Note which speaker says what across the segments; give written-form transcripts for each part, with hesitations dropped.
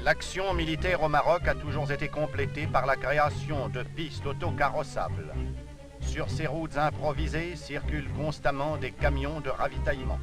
Speaker 1: L'action militaire au Maroc a toujours été complétée par la création de pistes autocarrossables. Sur ces routes improvisées circulent constamment des camions de ravitaillement.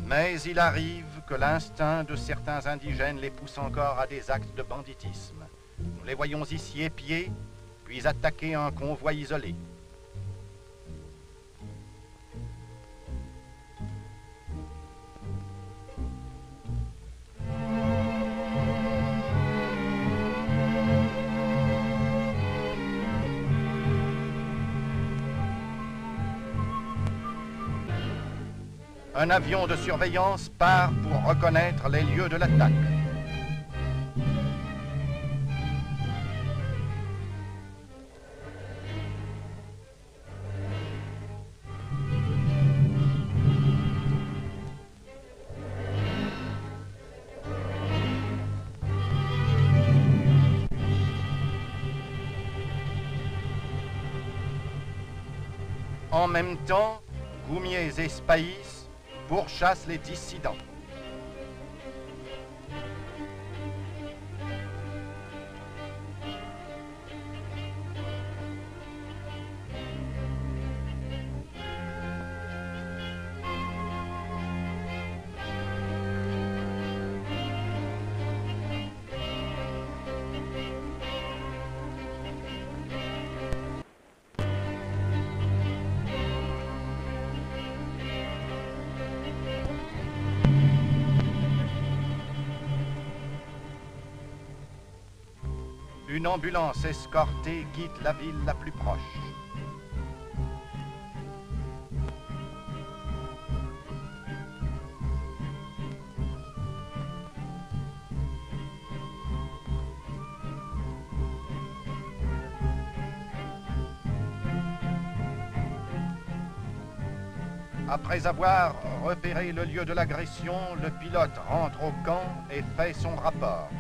Speaker 1: Mais il arrive que l'instinct de certains indigènes les pousse encore à des actes de banditisme. Nous les voyons ici épier, puis attaquer un convoi isolé. Un avion de surveillance part pour reconnaître les lieux de l'attaque. En même temps, Goumiers et Spaïs pourchassent les dissidents. Une ambulance escortée quitte la ville la plus proche. Après avoir repéré le lieu de l'agression, le pilote rentre au camp et fait son rapport.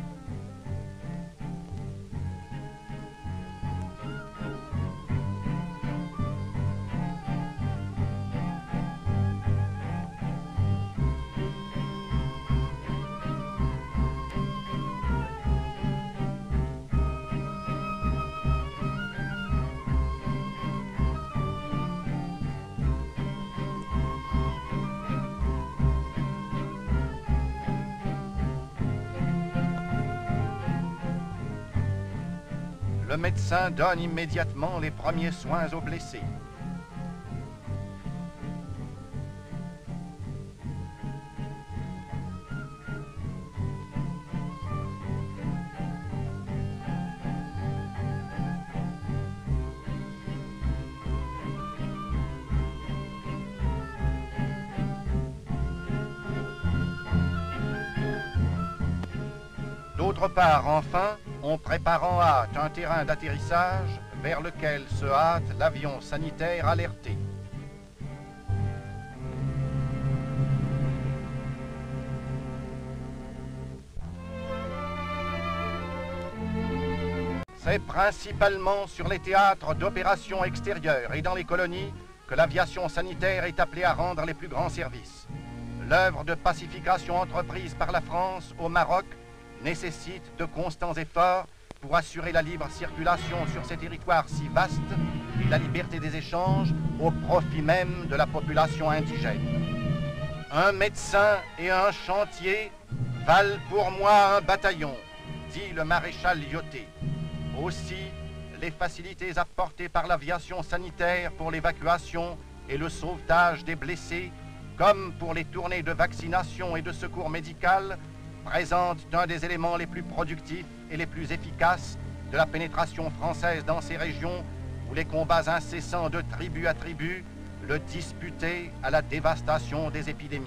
Speaker 1: Le médecin donne immédiatement les premiers soins aux blessés. D'autre part, enfin, on prépare en hâte un terrain d'atterrissage vers lequel se hâte l'avion sanitaire alerté. C'est principalement sur les théâtres d'opérations extérieures et dans les colonies que l'aviation sanitaire est appelée à rendre les plus grands services. L'œuvre de pacification entreprise par la France au Maroc nécessite de constants efforts pour assurer la libre circulation sur ces territoires si vastes et la liberté des échanges au profit même de la population indigène. Un médecin et un chantier valent pour moi un bataillon, dit le maréchal Lyautey. Aussi, les facilités apportées par l'aviation sanitaire pour l'évacuation et le sauvetage des blessés, comme pour les tournées de vaccination et de secours médical, présentent un des éléments les plus productifs et les plus efficaces de la pénétration française dans ces régions où les combats incessants de tribu à tribu le disputaient à la dévastation des épidémies.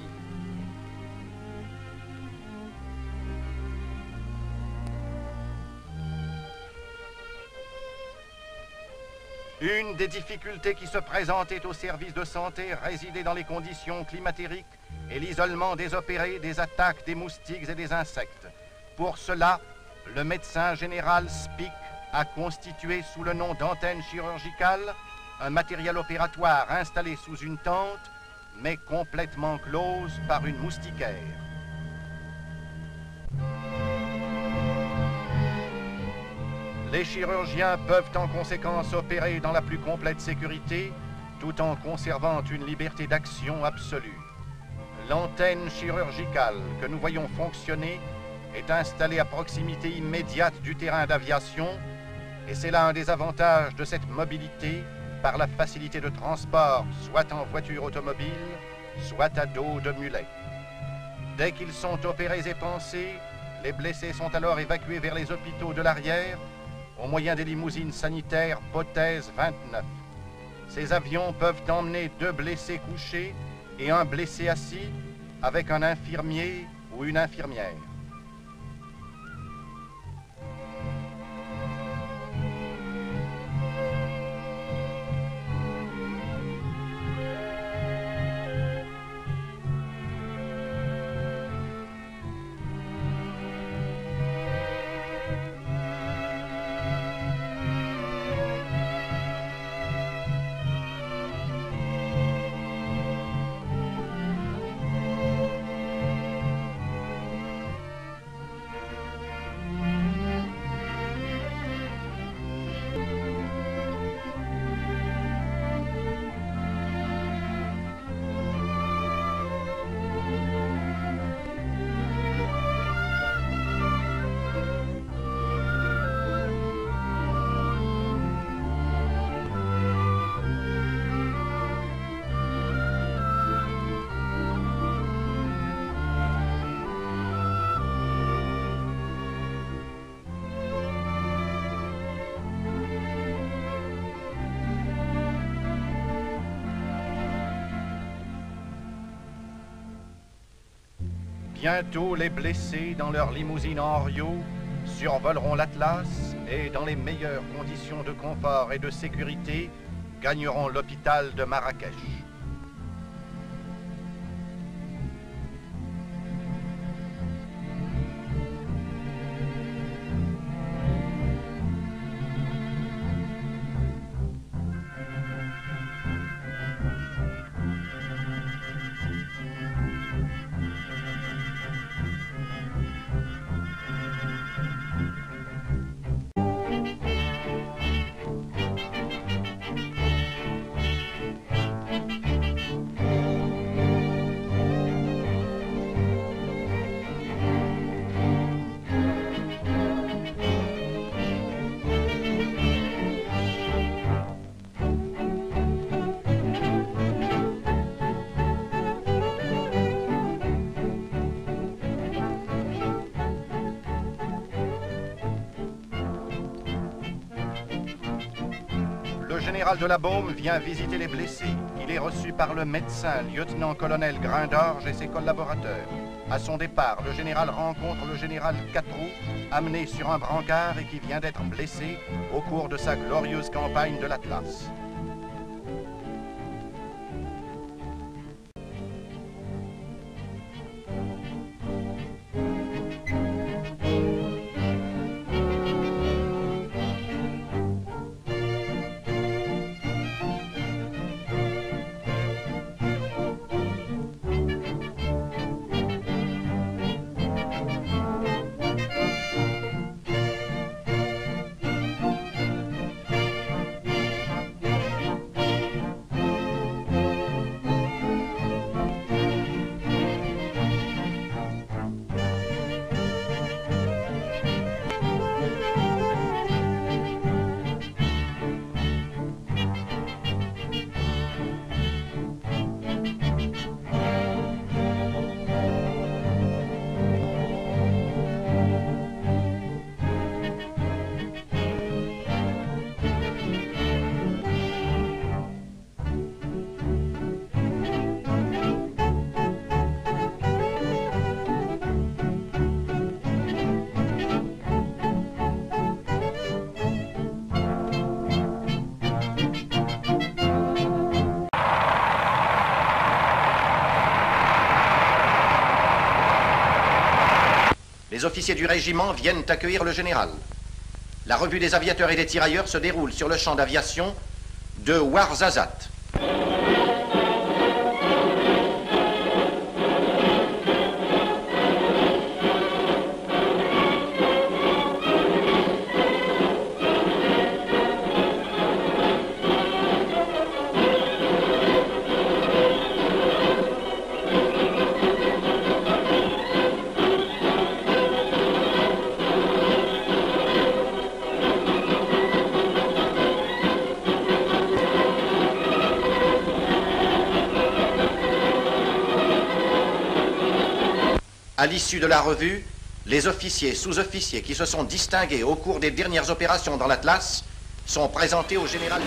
Speaker 1: Une des difficultés qui se présentaient au service de santé résidait dans les conditions climatériques et l'isolement des opérés des attaques des moustiques et des insectes. Pour cela, le médecin général Spick a constitué sous le nom d'antenne chirurgicale un matériel opératoire installé sous une tente, mais complètement close par une moustiquaire. Les chirurgiens peuvent en conséquence opérer dans la plus complète sécurité, tout en conservant une liberté d'action absolue. L'antenne chirurgicale que nous voyons fonctionner est installée à proximité immédiate du terrain d'aviation, et c'est là un des avantages de cette mobilité par la facilité de transport, soit en voiture automobile, soit à dos de mulet. Dès qu'ils sont opérés et pansés, les blessés sont alors évacués vers les hôpitaux de l'arrière au moyen des limousines sanitaires Botez 29. Ces avions peuvent emmener 2 blessés couchés et 1 blessé assis avec un infirmier ou une infirmière. Bientôt, les blessés, dans leur limousine en Rio, survoleront l'Atlas et, dans les meilleures conditions de confort et de sécurité, gagneront l'hôpital de Marrakech. Le général de la Baume vient visiter les blessés. Il est reçu par le médecin, lieutenant-colonel Grindorge et ses collaborateurs. À son départ, le général rencontre le général Catroux, amené sur un brancard et qui vient d'être blessé au cours de sa glorieuse campagne de l'Atlas. les officiers du régiment viennent accueillir le général. La revue des aviateurs et des tirailleurs se déroule sur le champ d'aviation de Ouarzazate. À l'issue de la revue, les officiers et sous-officiers qui se sont distingués au cours des dernières opérations dans l'Atlas sont présentés au général.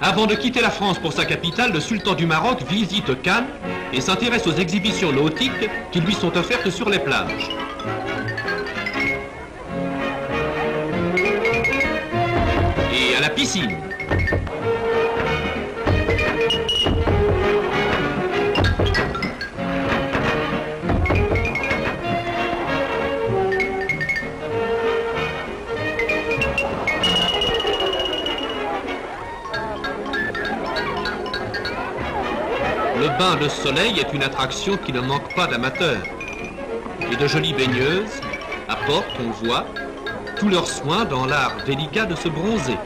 Speaker 2: Avant de quitter la France pour sa capitale, le sultan du Maroc visite Cannes et s'intéresse aux exhibitions nautiques qui lui sont offertes sur les plages. Et à la piscine. Le bain de soleil est une attraction qui ne manque pas d'amateurs. Et de jolies baigneuses apportent, on voit, tous leurs soins dans l'art délicat de se bronzer.